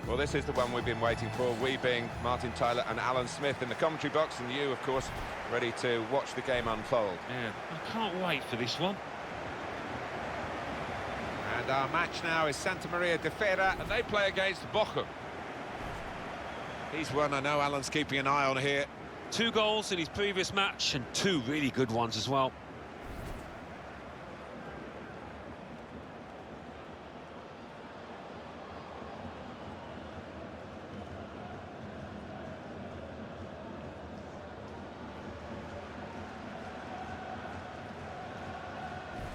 Well, this is the one we've been waiting for, we being Martin Tyler and Alan Smith in the commentary box, and you, of course, ready to watch the game unfold. Yeah, I can't wait for this one. And our match now is Santa Maria de Feira, and they play against Bochum. He's one I know Alan's keeping an eye on here. 2 goals in his previous match, and 2 really good ones as well.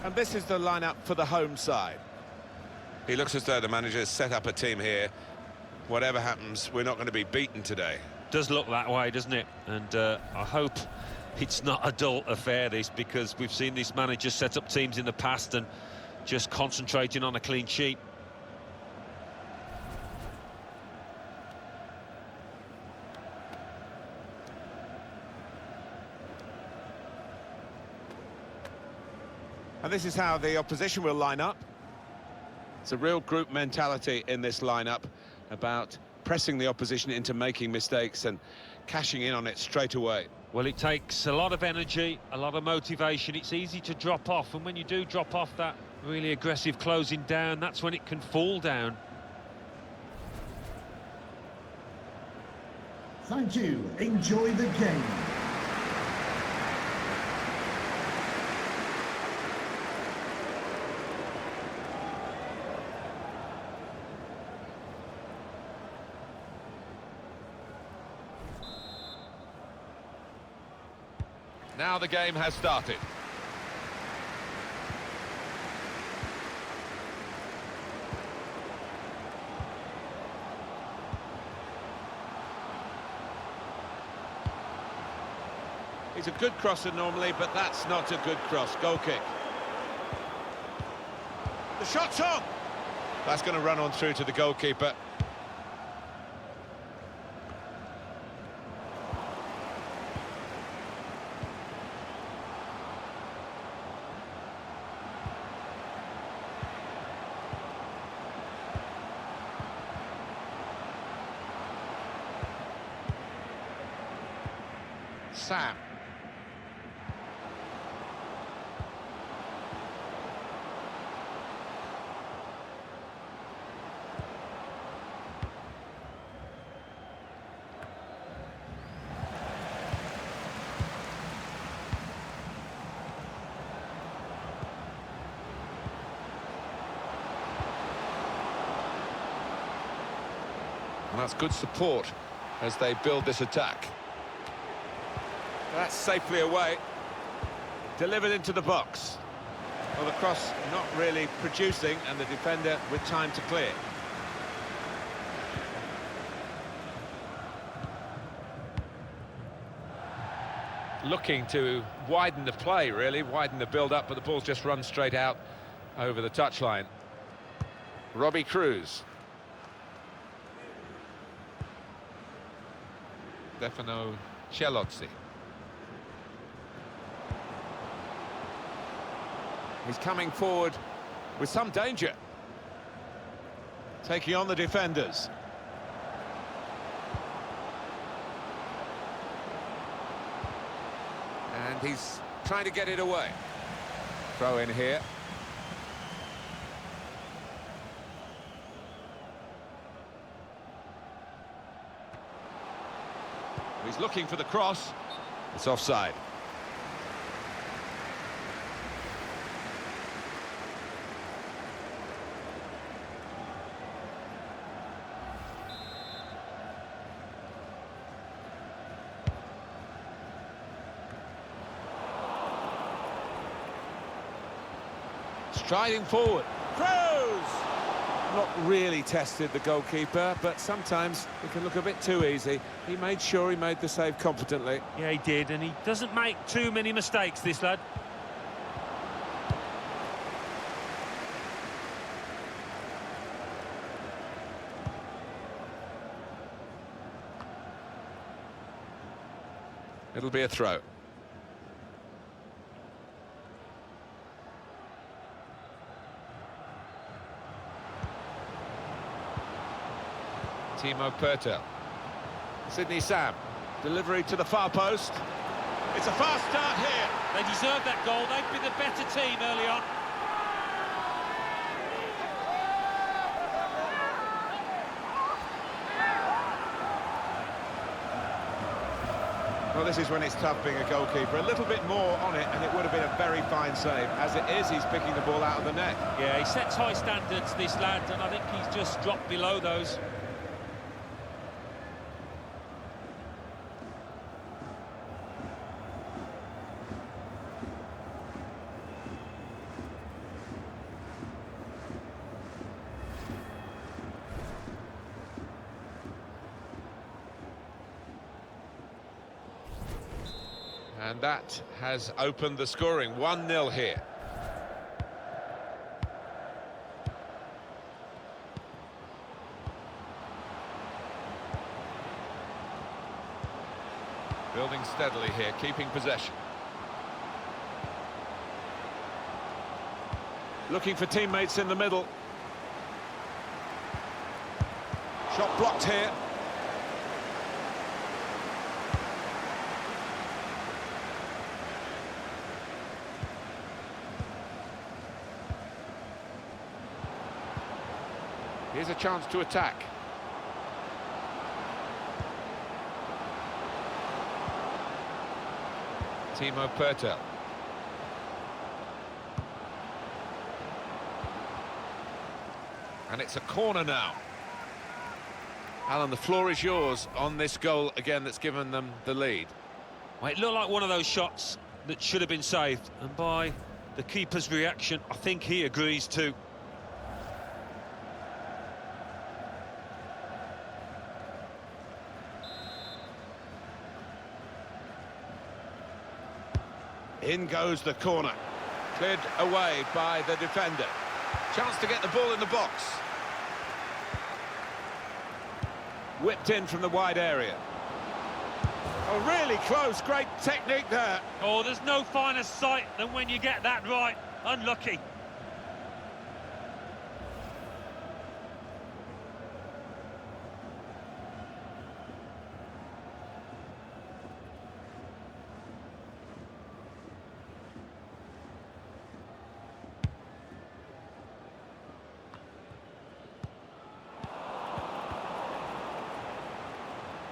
And this is the lineup for the home side. He looks as though the manager has set up a team here. Whatever happens, we're not going to be beaten today. Does look that way, doesn't it? And I hope it's not a dull affair, this, because we've seen this manager set up teams in the past and just concentrating on a clean sheet. And this is how the opposition will line up. It's a real group mentality in this lineup about pressing the opposition into making mistakes and cashing in on it straight away. Well, it takes a lot of energy, a lot of motivation. It's easy to drop off, and when you do drop off that really aggressive closing down, that's when it can fall down. Thank you. Enjoy the game. Now the game has started. He's a good crosser normally, but that's not a good cross. Goal kick. The shot's on! That's going to run on through to the goalkeeper. Sam. And that's good support as they build this attack. That's safely away. Delivered into the box. Well, the cross not really producing, and the defender with time to clear. Looking to widen the play, really, widen the build-up, but the ball's just run straight out over the touchline. Robbie Cruz. Stefano Celozzi. He's coming forward with some danger. Taking on the defenders. And he's trying to get it away. Throw in here. He's looking for the cross. It's offside. Striding forward. Cruz! not really tested the goalkeeper, but sometimes it can look a bit too easy. He made sure he made the save competently. Yeah, he did, and he doesn't make too many mistakes, this lad. It'll be a throw. Timo Purtel. Sydney Sam. Delivery to the far post. It's a fast start here. They deserved that goal. They've been the better team early on. Well, this is when it's tough being a goalkeeper. A little bit more on it, and it would have been a very fine save. As it is, he's picking the ball out of the net. Yeah, he sets high standards, this lad, and I think he's just dropped below those. And that has opened the scoring. 1-0 here. Building steadily here, keeping possession. Looking for teammates in the middle. Shot blocked here. Here's a chance to attack. Timo Purtel. And it's a corner now. Alan, the floor is yours on this goal again that's given them the lead. Well, it looked like one of those shots that should have been saved, and by the keeper's reaction, I think he agrees too. In goes the corner. Cleared away by the defender. Chance to get the ball in the box. Whipped in from the wide area. Oh, really close. Great technique there. Oh, there's no finer sight than when you get that right. Unlucky.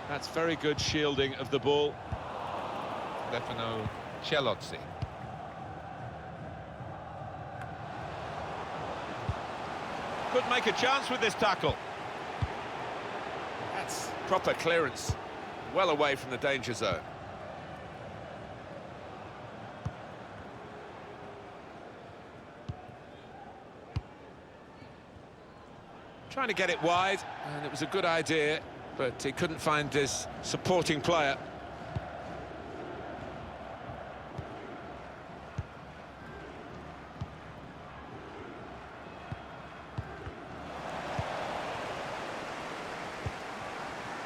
That's very good shielding of the ball. Stefano Chelozzi. Could make a chance with this tackle. That's proper clearance. Well away from the danger zone. Trying to get it wide, and it was a good idea, but he couldn't find his supporting player.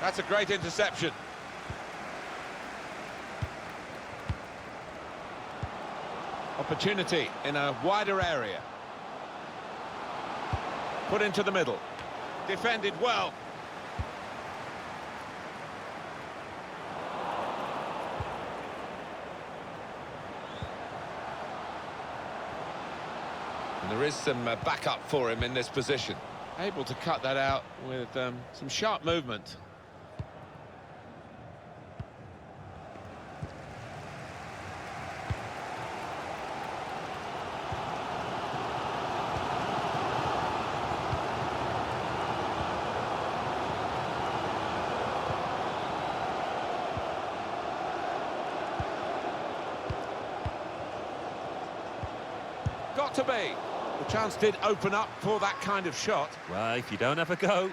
That's a great interception. Opportunity in a wider area. Put into the middle. Defended well. And there is some backup for him in this position. Able to cut that out with some sharp movement. Got to be. The chance did open up for that kind of shot. Well, if you don't have a go...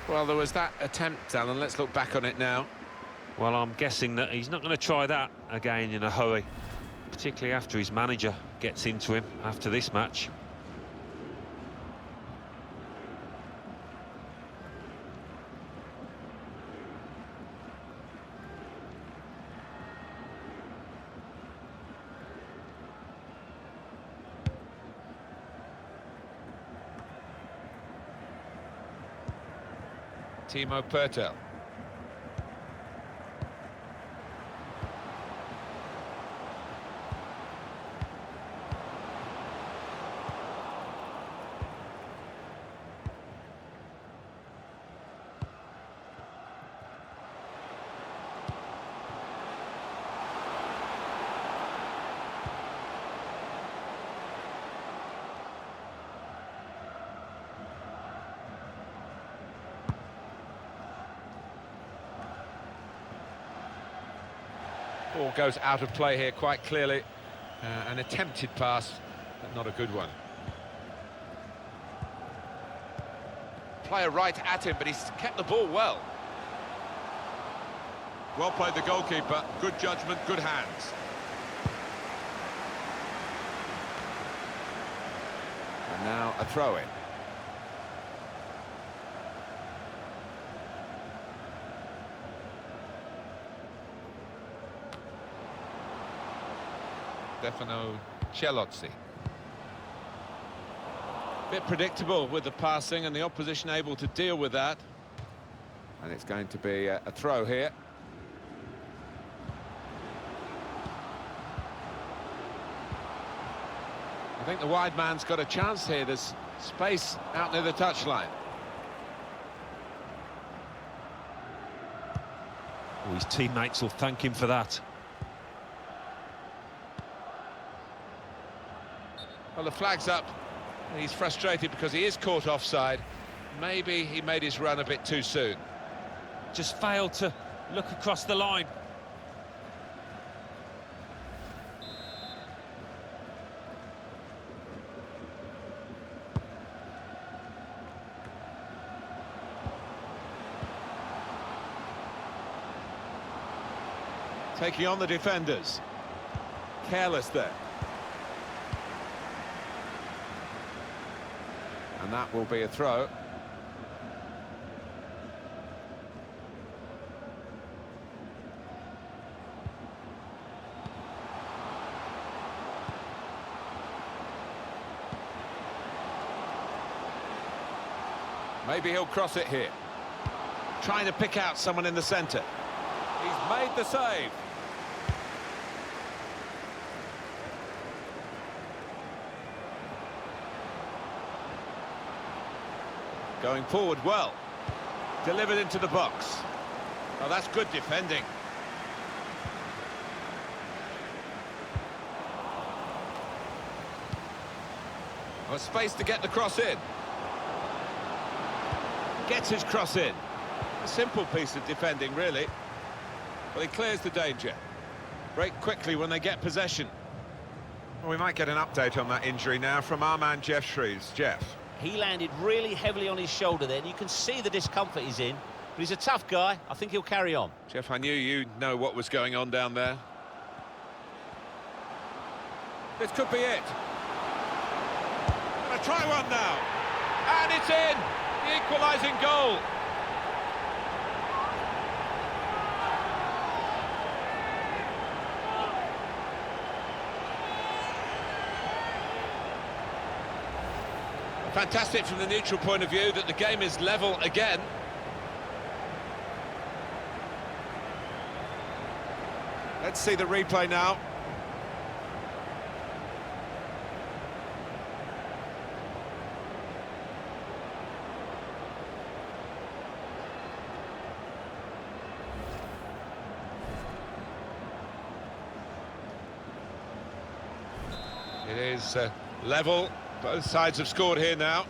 Well, there was that attempt, Alan. Let's look back on it now. Well, I'm guessing that he's not going to try that again in a hurry, particularly after his manager gets into him after this match. Timo Pertel. Ball goes out of play here quite clearly. An attempted pass, but not a good one. Player right at him, but he's kept the ball well. Well played, the goalkeeper. Good judgment, good hands. And now a throw-in. Stefano Cellozzi. Bit predictable with the passing and the opposition able to deal with that. And it's going to be a throw here. I think the wide man's got a chance here. There's space out near the touchline. Oh, his teammates will thank him for that. Well, the flag's up. He's frustrated because he is caught offside. Maybe he made his run a bit too soon. Just failed to look across the line. Taking on the defenders. Careless there. And that will be a throw. Maybe he'll cross it here. Trying to pick out someone in the centre. He's made the save. Going forward well. Delivered into the box. Oh, that's good defending. Oh, space to get the cross in. Gets his cross in. A simple piece of defending, really. Well, he clears the danger. Break quickly when they get possession. Well, we might get an update on that injury now from our man Jeff Shreves. Jeff. He landed really heavily on his shoulder then. You can see the discomfort he's in, but he's a tough guy. I think he'll carry on. Jeff, I knew you know what was going on down there. This could be it. Gonna try one now. And it's in! The equalising goal. Fantastic from the neutral point of view that the game is level again. Let's see the replay now. It is level. Both sides have scored here now.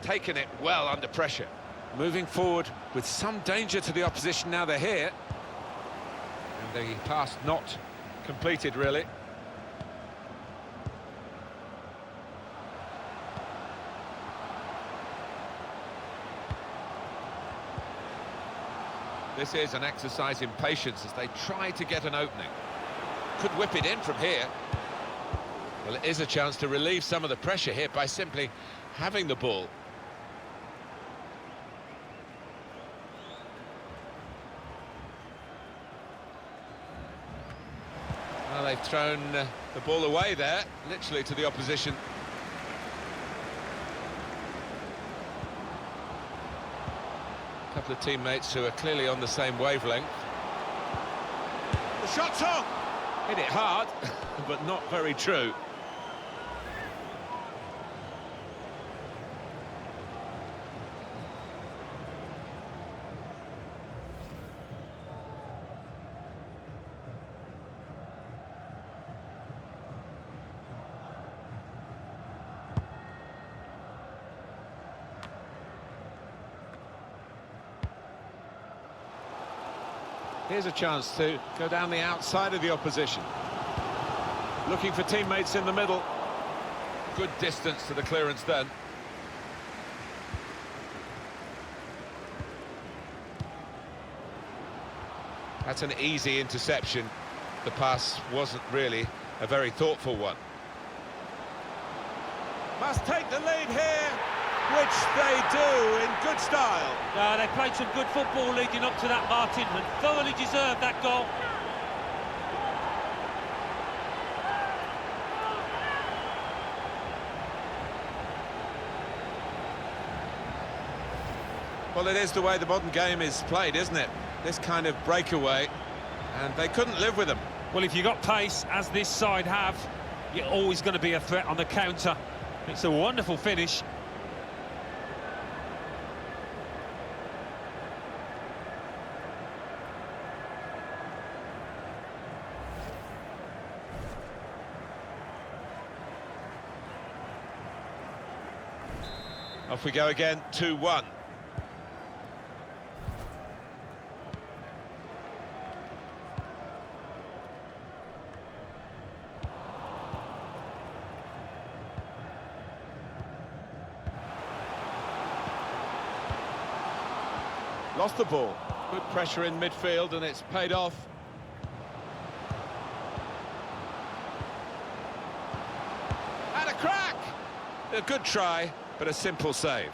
Taken it well under pressure. Moving forward with some danger to the opposition now they're here. And the pass not completed, really. This is an exercise in patience as they try to get an opening. Could whip it in from here. Well, it is a chance to relieve some of the pressure here by simply having the ball. Well, they've thrown the ball away there, literally to the opposition. A couple of teammates who are clearly on the same wavelength. The shot's on! Hit it hard, but not very true. Here's a chance to go down the outside of the opposition. Looking for teammates in the middle. Good distance to the clearance then. That's an easy interception. The pass wasn't really a very thoughtful one. Must take the lead here, which they do in good style. They played some good football leading up to that, Martin, and thoroughly deserved that goal. Well, it is the way the modern game is played, isn't it? This kind of breakaway, and they couldn't live with them. Well, if you've got pace, as this side have, you're always going to be a threat on the counter. It's a wonderful finish. Off we go again, 2-1. Lost the ball. Good pressure in midfield and it's paid off. And a crack! A good try, but a simple save.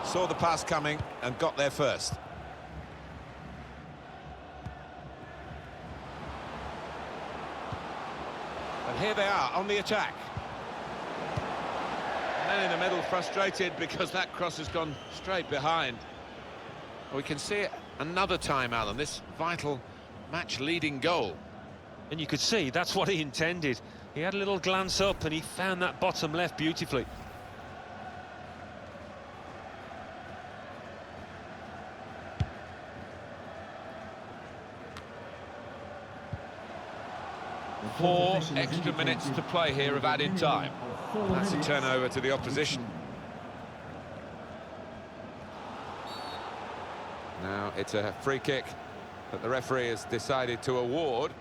Saw the pass coming and got there first. And here they are on the attack. Men in the middle frustrated because that cross has gone straight behind. We can see it another time, Alan, this vital match-leading goal. And you could see that's what he intended. He had a little glance up and he found that bottom left beautifully. Four extra minutes to play here of added time. That's a turnover to the opposition. Now it's a free kick that the referee has decided to award.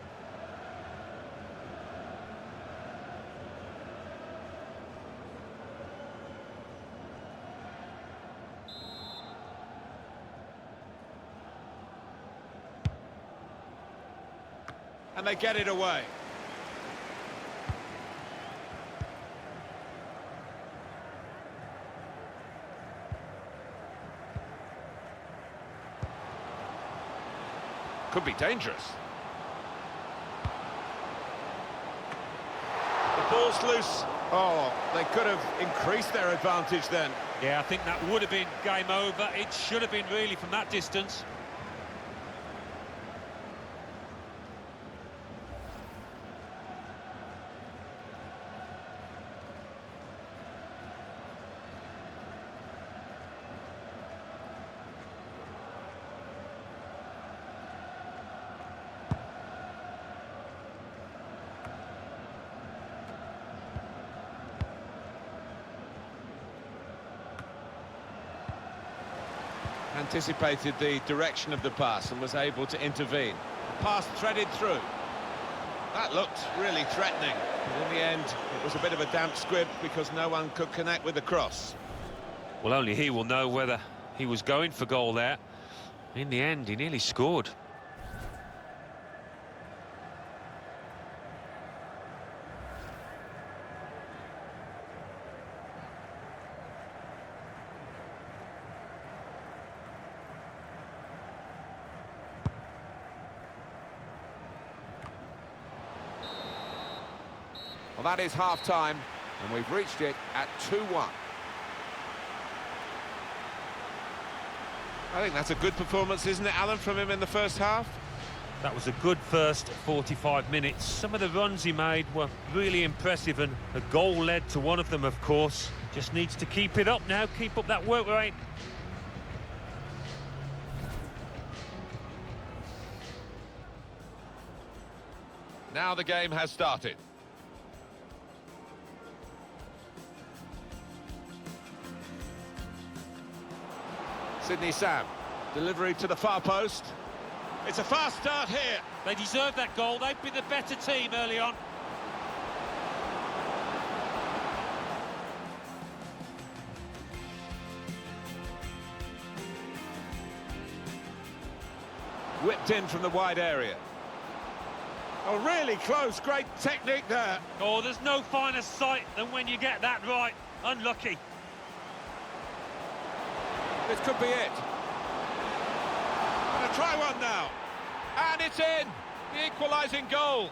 And they get it away. Could be dangerous. The ball's loose. Oh, they could have increased their advantage then. Yeah, I think that would have been game over. It should have been really from that distance. anticipated the direction of the pass and was able to intervene. The pass threaded through. That looked really threatening. But in the end, it was a bit of a damp squib because no one could connect with the cross. Well, only he will know whether he was going for goal there. In the end, he nearly scored. Well, that is half-time, and we've reached it at 2-1. I think that's a good performance, isn't it, Alan, from him in the first half? That was a good first 45 minutes. Some of the runs he made were really impressive, and a goal led to one of them, of course. Just needs to keep it up now, keep up that work rate. Now the game has started. Sydney Sam, delivery to the far post. It's a fast start here. They deserved that goal. They've been the better team early on. Whipped in from the wide area. Oh, really close. Great technique there. Oh, there's no finer sight than when you get that right. Unlucky. This could be it. Gonna try one now. And it's in. The equalising goal.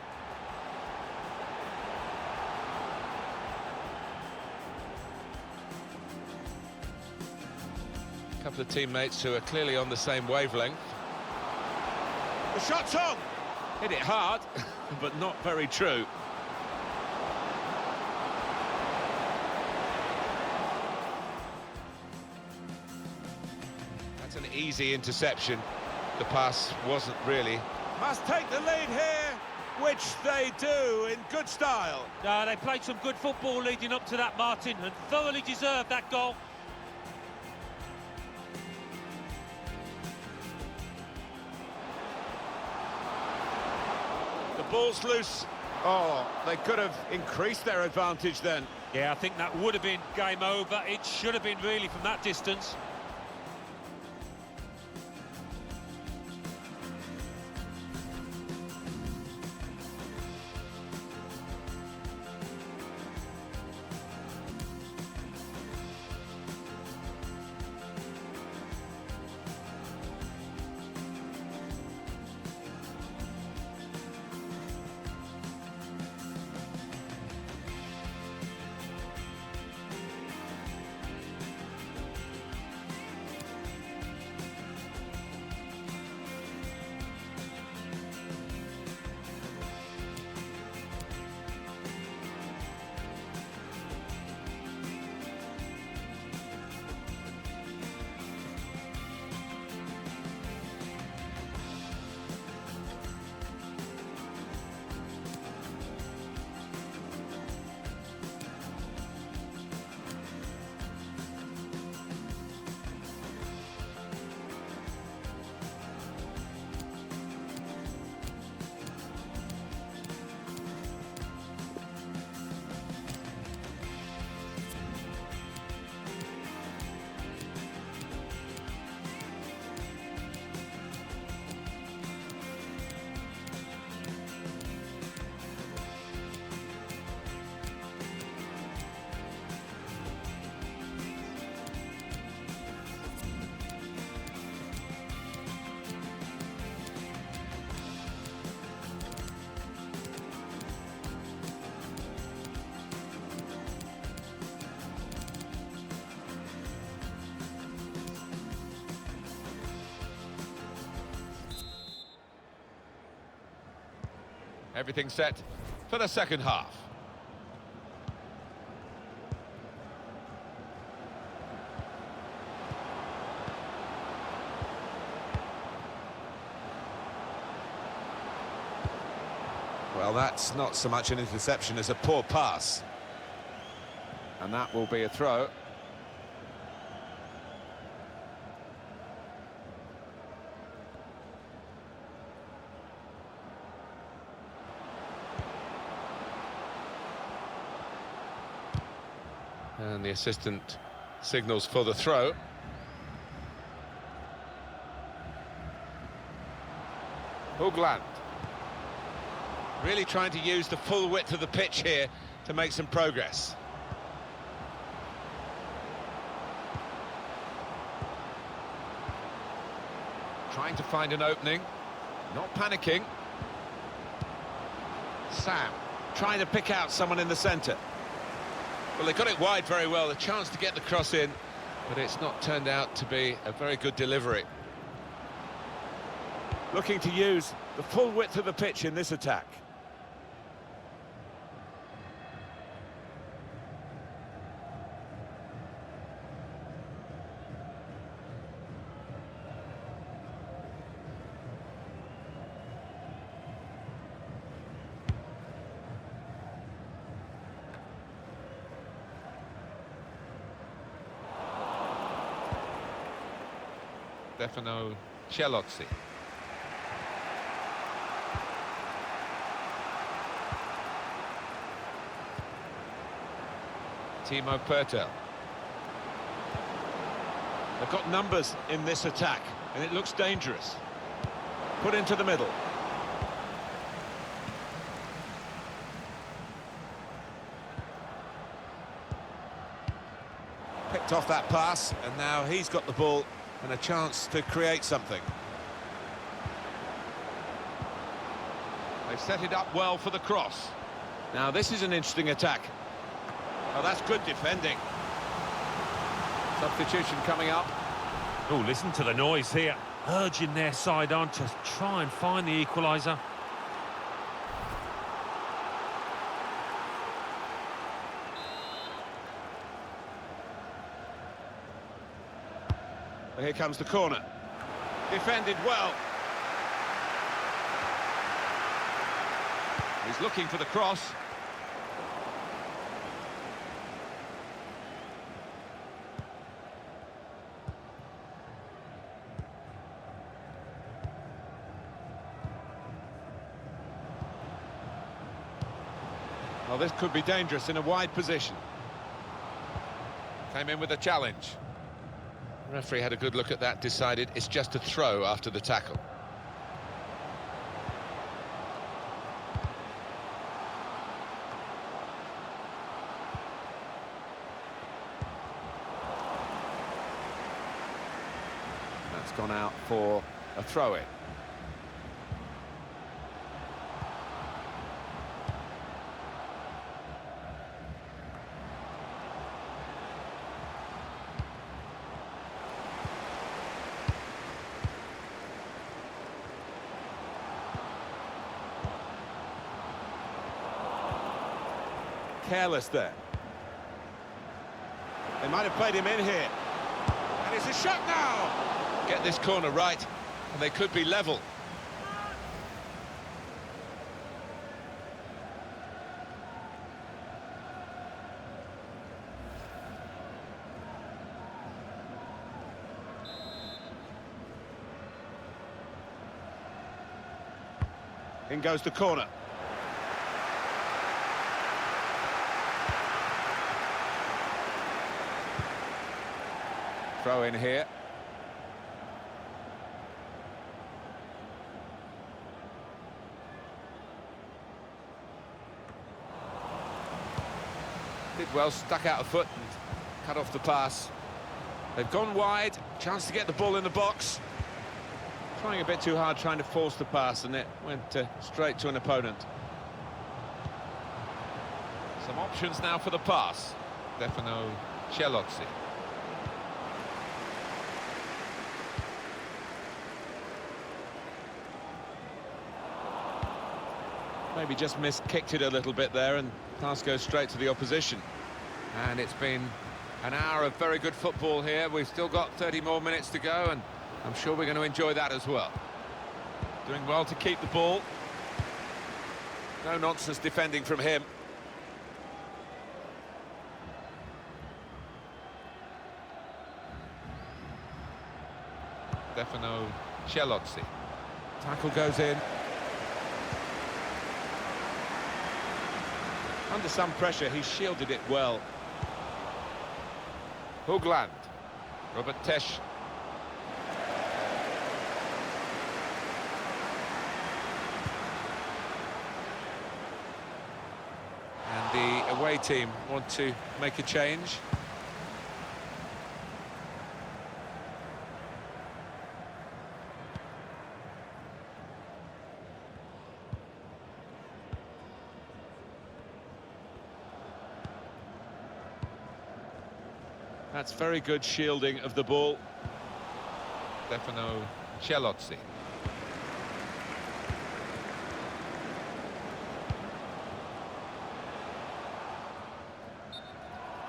A couple of teammates who are clearly on the same wavelength. The shot's on. Hit it hard, but not very true. That's an easy interception. The pass wasn't really. Must take the lead here, which they do in good style. They played some good football leading up to that, Martin, and thoroughly deserved that goal. The ball's loose. Oh, they could have increased their advantage then. Yeah, I think that would have been game over. It should have been really from that distance. Everything set for the second half. Well, that's not so much an interception as a poor pass. And that will be a throw. And the assistant signals for the throw. Hoogland. Really trying to use the full width of the pitch here to make some progress. Trying to find an opening, not panicking. Sam, trying to pick out someone in the centre. Well, they got it wide very well, the chance to get the cross in, but it's not turned out to be a very good delivery. Looking to use the full width of the pitch in this attack. Stefano Cellozzi. Timo Pertel. They've got numbers in this attack, and it looks dangerous. Put into the middle. Picked off that pass, and now he's got the ball and a chance to create something. They've set it up well for the cross. Now this is an interesting attack. Oh, that's good defending. Substitution coming up. Oh, listen to the noise here. Urging their side on to try and find the equaliser. Here comes the corner. Defended well. He's looking for the cross. Well, this could be dangerous in a wide position. Came in with a challenge. The referee had a good look at that, decided it's just a throw after the tackle. That's gone out for a throw-in. Careless there. They might have played him in here. And it's a shot now! Get this corner right, and they could be level. In goes the corner. Throw in here. Did well, stuck out a foot and cut off the pass. They've gone wide, chance to get the ball in the box. Trying a bit too hard, trying to force the pass, and it went straight to an opponent. Some options now for the pass. Stefano Cellozzi. Maybe just kicked it a little bit there, and pass goes straight to the opposition. And it's been an hour of very good football here. We've still got 30 more minutes to go, and I'm sure we're going to enjoy that as well. Doing well to keep the ball. No nonsense defending from him. Stefano Cellozzi. Tackle goes in. Under some pressure, he shielded it well. Hoogland. Robert Tesch. And the away team want to make a change. That's very good shielding of the ball. Stefano Celozzi.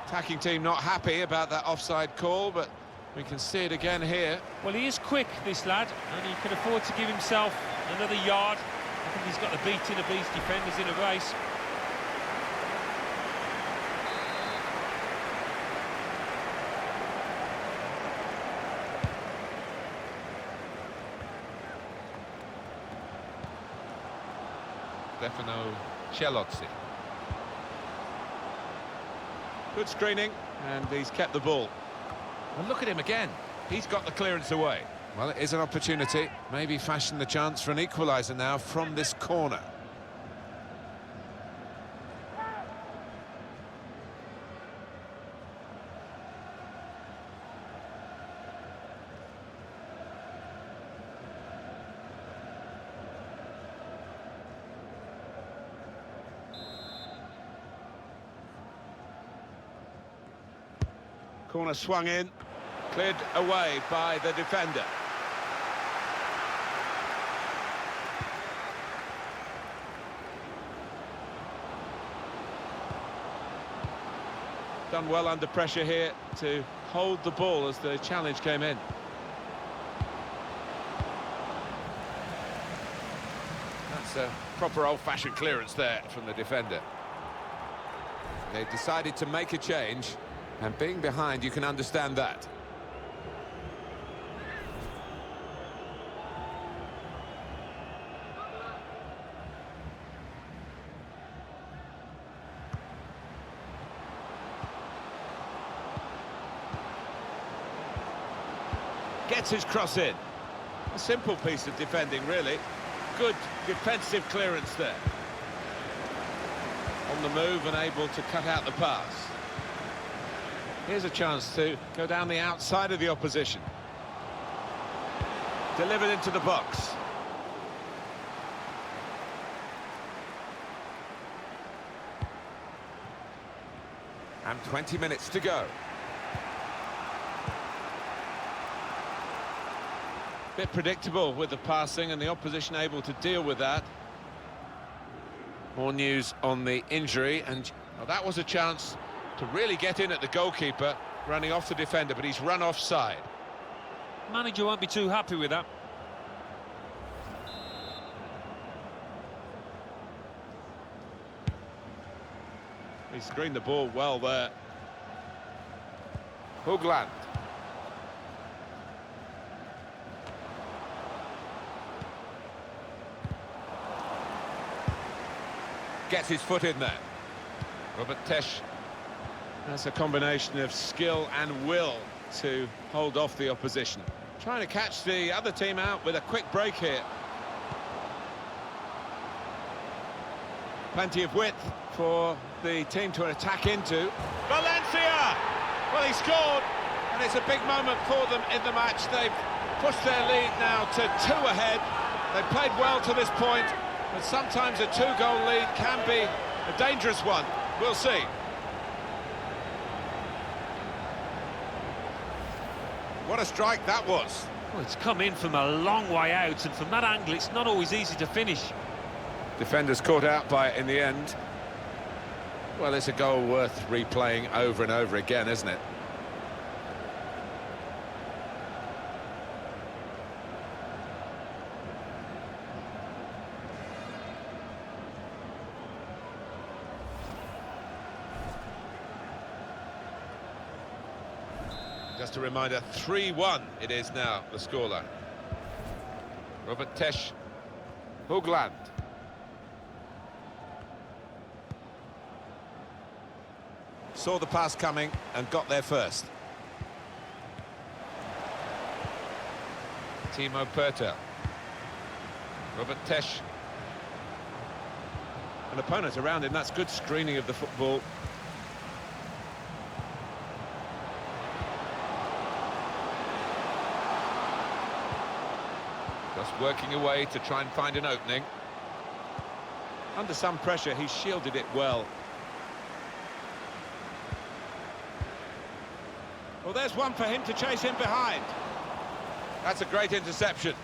Attacking team not happy about that offside call, but we can see it again here. Well, he is quick, this lad, and he can afford to give himself another yard. I think he's got the beating of these defenders in a race. Stefano Celozzi. Good screening, and he's kept the ball. And look at him again. He's got the clearance away. Well, it is an opportunity. Maybe fashion the chance for an equaliser now from this corner. Corner swung in, cleared away by the defender. Done well under pressure here to hold the ball as the challenge came in. That's a proper old-fashioned clearance there from the defender. They've decided to make a change. And being behind, you can understand that. Gets his cross in. A simple piece of defending, really. Good defensive clearance there. On the move and able to cut out the pass. Here's a chance to go down the outside of the opposition. Delivered into the box. And 20 minutes to go. Bit predictable with the passing and the opposition able to deal with that. More news on the injury, and well, that was a chance to really get in at the goalkeeper, running off the defender, but he's run offside. Manager won't be too happy with that. He screened the ball well there. Hoogland. Gets his foot in there. Robert Tesch. That's a combination of skill and will to hold off the opposition. Trying to catch the other team out with a quick break here. Plenty of width for the team to attack into. Valencia! Well, he scored, and it's a big moment for them in the match. They've pushed their lead now to 2 ahead. They've played well to this point, but sometimes a 2-goal lead can be a dangerous one. We'll see. What a strike that was. Well, it's come in from a long way out, and from that angle, it's not always easy to finish. Defenders caught out by it in the end. Well, it's a goal worth replaying over and over again, isn't it? Just a reminder, 3-1 it is now, the scoreline. Robert Tesch, Hoogland. Saw the pass coming and got there first. Timo Perter. Robert Tesch. An opponent around him, that's good screening of the football. Just working away to try and find an opening. Under some pressure, he shielded it well. Well, there's one for him to chase him behind. That's a great interception.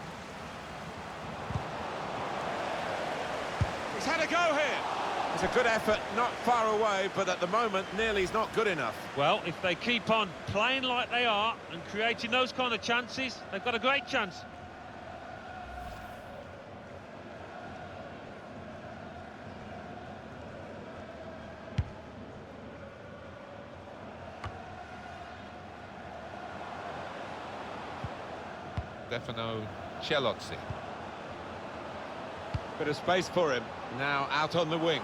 He's had a go here. It's a good effort, not far away, but at the moment, nearly is not good enough. Well, if they keep on playing like they are and creating those kind of chances, they've got a great chance. Stefano Celozzi. Bit of space for him, now out on the wing.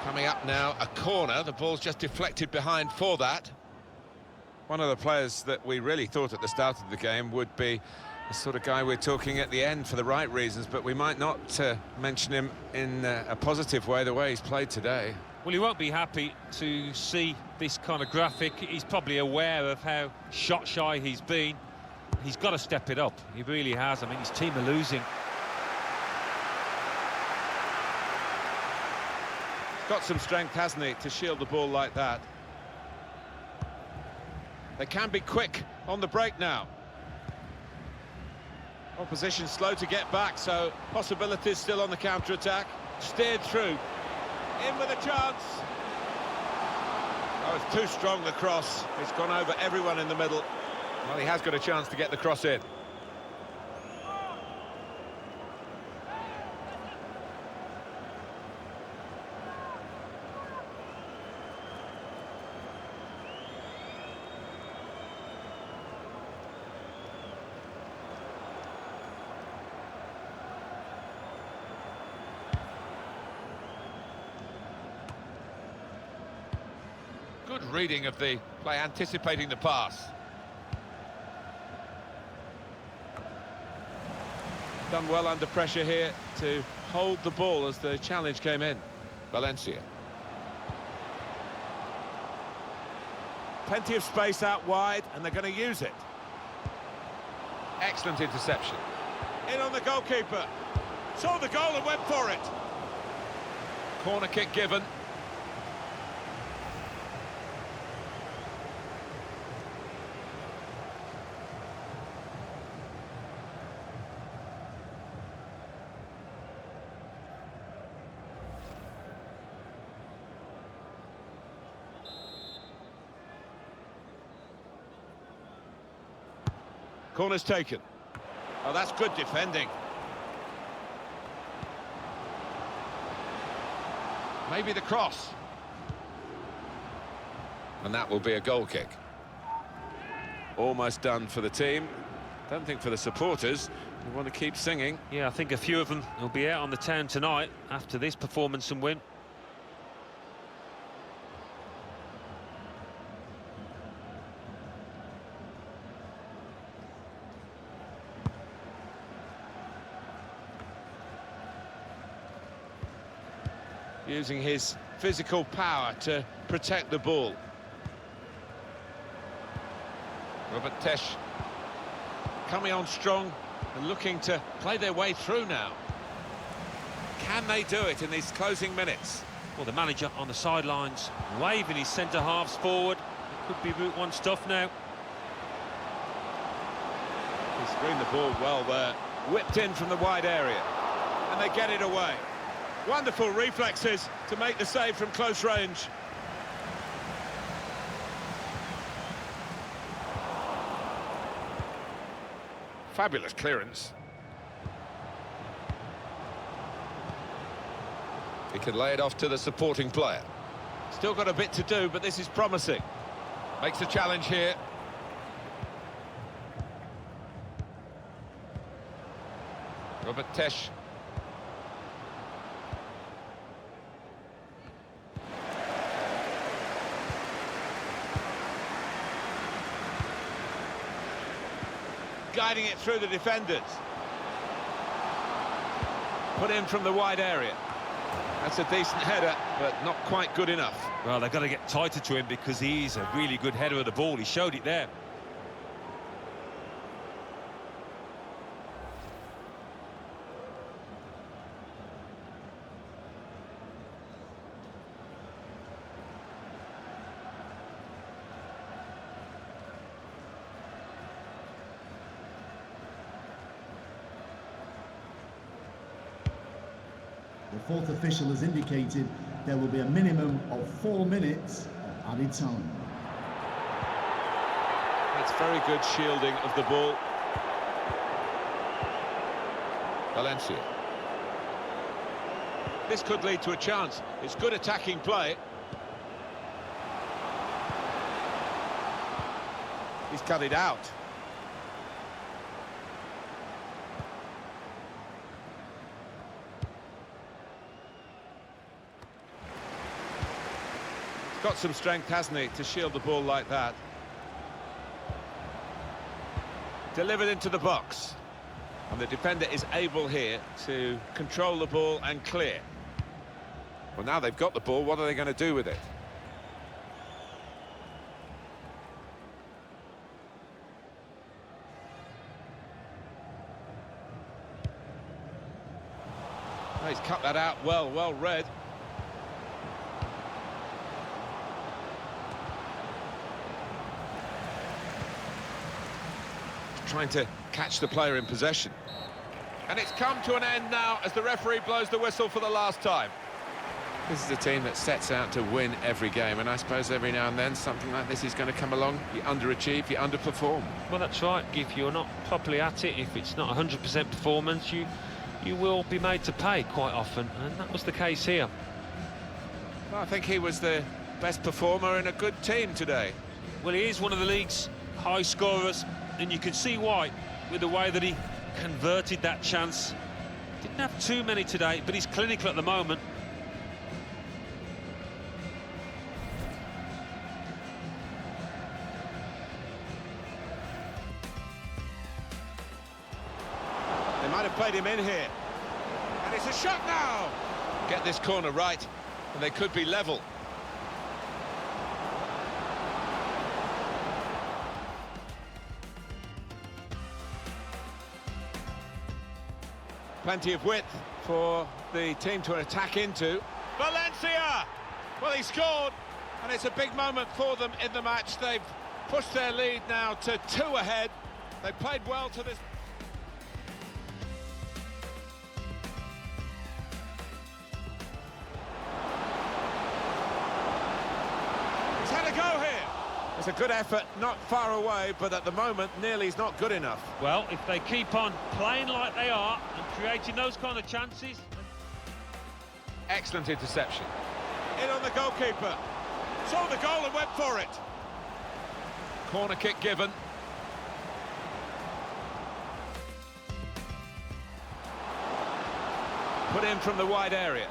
Coming up now, a corner, the ball's just deflected behind for that. One of the players that we really thought at the start of the game would be the sort of guy we're talking at the end for the right reasons, but we might not mention him in a positive way, the way he's played today. Well, he won't be happy to see this kind of graphic. He's probably aware of how shot-shy he's been. He's got to step it up. He really has. I mean, his team are losing. Got some strength, hasn't he, to shield the ball like that. They can be quick on the break now. Opposition slow to get back, so possibilities still on the counter-attack. Steered through. In with a chance. Oh, it's too strong, the cross. It's gone over everyone in the middle. Well, he has got a chance to get the cross in. Good reading of the play, anticipating the pass. Done well under pressure here to hold the ball as the challenge came in. Valencia. Plenty of space out wide, and they're going to use it. Excellent interception. In on the goalkeeper. Saw the goal and went for it. Corner kick given. Corner's taken. Oh, that's good defending. Maybe the cross. And that will be a goal kick. Almost done for the team. Don't think for the supporters. They want to keep singing. Yeah, I think a few of them will be out on the town tonight after this performance and win. Using his physical power to protect the ball. Robert Tesch coming on strong and looking to play their way through now. Can they do it in these closing minutes? Well, the manager on the sidelines waving his centre-halves forward. It could be Route 1 stuff now. He screened the ball well there. Whipped in from the wide area. And they get it away. Wonderful reflexes to make the save from close range. Fabulous clearance. He can lay it off to the supporting player. Still got a bit to do, but this is promising. Makes a challenge here. Robert Tesch. guiding it through the defenders. Put in from the wide area. That's a decent header, but not quite good enough. Well, they've got to get tighter to him because he's a really good header of the ball. He showed it there. The fourth official has indicated there will be a minimum of 4 minutes of added time. That's very good shielding of the ball. Valencia. This could lead to a chance. It's good attacking play. He's cut it out. Got some strength, hasn't he, to shield the ball like that. Delivered into the box. And the defender is able here to control the ball and clear. Well, now they've got the ball, what are they going to do with it? Oh, he's cut that out well read. Trying to catch the player in possession. And it's come to an end now as the referee blows the whistle for the last time. This is a team that sets out to win every game, and I suppose every now and then something like this is going to come along. You underachieve, you underperform. Well, that's right. If you're not properly at it, if it's not 100% performance, you will be made to pay quite often, and that was the case here. Well, I think he was the best performer in a good team today. Well, he is one of the league's high scorers, and you can see why with the way that he converted that chance. Didn't have too many today, but he's clinical at the moment. They might have played him in here. And it's a shot now! Get this corner right, and they could be level. Plenty of width for the team to attack into. Valencia! Well, he scored, and it's a big moment for them in the match. They've pushed their lead now to 2 ahead. They played well to this. He's had a go here. It's a good effort, not far away, but at the moment, nearly's not good enough. Well, if they keep on playing like they are and creating those kind of chances... Excellent interception. In on the goalkeeper. Saw the goal and went for it. Corner kick given. Put in from the wide area.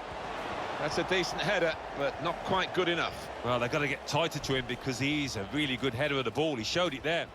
That's a decent header, but not quite good enough. Well, they've got to get tighter to him because he's a really good header of the ball. He showed it there.